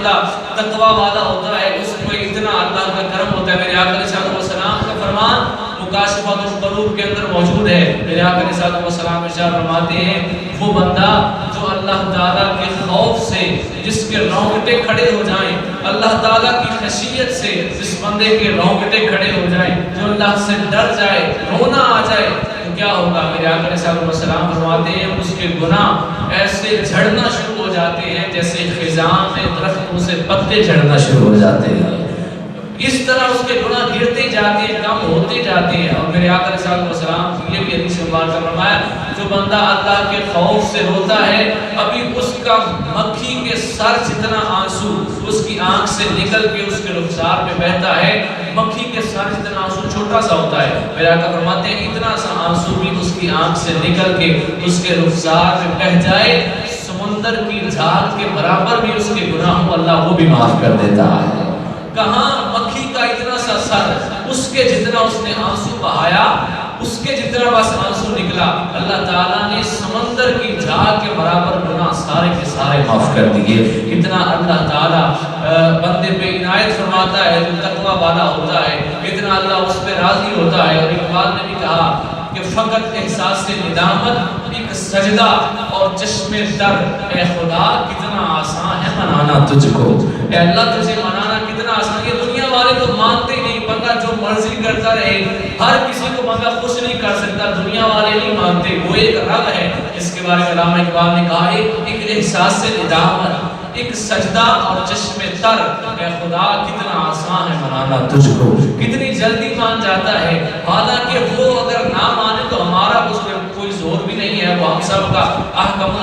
بندہ تقوی والا ہوتا ہے اس کو اتنا اللہ کا کرم ہوتا ہے۔ میرے آقا علیہ الصلوۃ والسلام کا فرمان مکاشفۃ القلوب کے اندر موجود ہے۔ میرے آقا علیہ الصلوۃ والسلام ارشاد فرماتے ہیں وہ بندہ جو اللہ تعالیٰ کے خوف سے جس کے رونگٹے کھڑے ہو جائیں، اللہ تعالیٰ کی خشیت سے جس بندے کے رونگٹے کھڑے ہو جائیں، جو اللہ سے ڈر جائے، رونا آ جائے، تو کیا ہوگا؟ میرے آقا علیہ الصلوۃ والسلام فرماتے ہیں اس کے گناہ ایسے جھڑنا شروع ہو جاتے ہیں جیسے خزاں میں درختوں سے پتے جھڑنا شروع ہو جاتے ہیں۔ اس طرح اس کے گناہ گرتے جاتے ہیں، کم ہوتے جاتے ہیں۔ اور میرے آقا علیہ الصلوۃ والسلام کی یہ بھی حدیث مبارکہ فرمایا جو بندہ اللہ کے خوف سے روتا ہے ابھی اس کا مکھی کے سر جتنا آنسو اس کی آنکھ سے نکل کے اس کے رخسار پہ بہتا ہے، مکھی کے سر جتنا آنسو چھوٹا سا ہوتا ہے، میرے آقا فرماتے ہیں اتنا سا آنسو بھی اس کی آنکھ سے نکل کے اس کے رخسار پہ بہ جائے، سمندر کی جھاگ کے برابر بھی اس کے گناہوں اللہ وہ بھی معاف کر دیتا ہے۔ کہاں مکھی کا اتنا سا سر، اس کے جتنا اس نے آنسو بہایا، اس کے جتنا بس آنسو نکلا، اللہ تعالیٰ نے سمندر کی جھاگ کے برابر گناہ سارے کے سارے معاف کر دیے۔ اتنا اللہ تعالیٰ بندے پہ عنایت فرماتا ہے جو تقوی والا ہوتا ہے، اتنا اللہ اس پہ راضی ہوتا ہے۔ اور اقبال نے بھی کہا کہ فقط احساس ندامت ایک سجدہ اور چشم در، اے خدا کتنا آسان ہے منانا تجھ کو، اے اللہ تجھے منانا کتنا آسان۔ یہ دنیا والے تو مانتے نہیں، بندہ جو مرضی کرتا رہے، ہر کسی کو بندہ خوش نہیں کر سکتا، دنیا والے نہیں مانتے۔ وہ ایک رب ہے جس کے بارے میں علامہ اقبال نے کہا ایک احساس ندامت، ایک سجدہ اور چشم تر، اے خدا کتنا آسان ہے منانا تجھ کو، کتنی جلدی مان جاتا ہے۔ حالانکہ وہ اگر نہ مانے تو ہمارا اس میں کوئی زور بھی نہیں ہے، وہ ہم سب کا احکم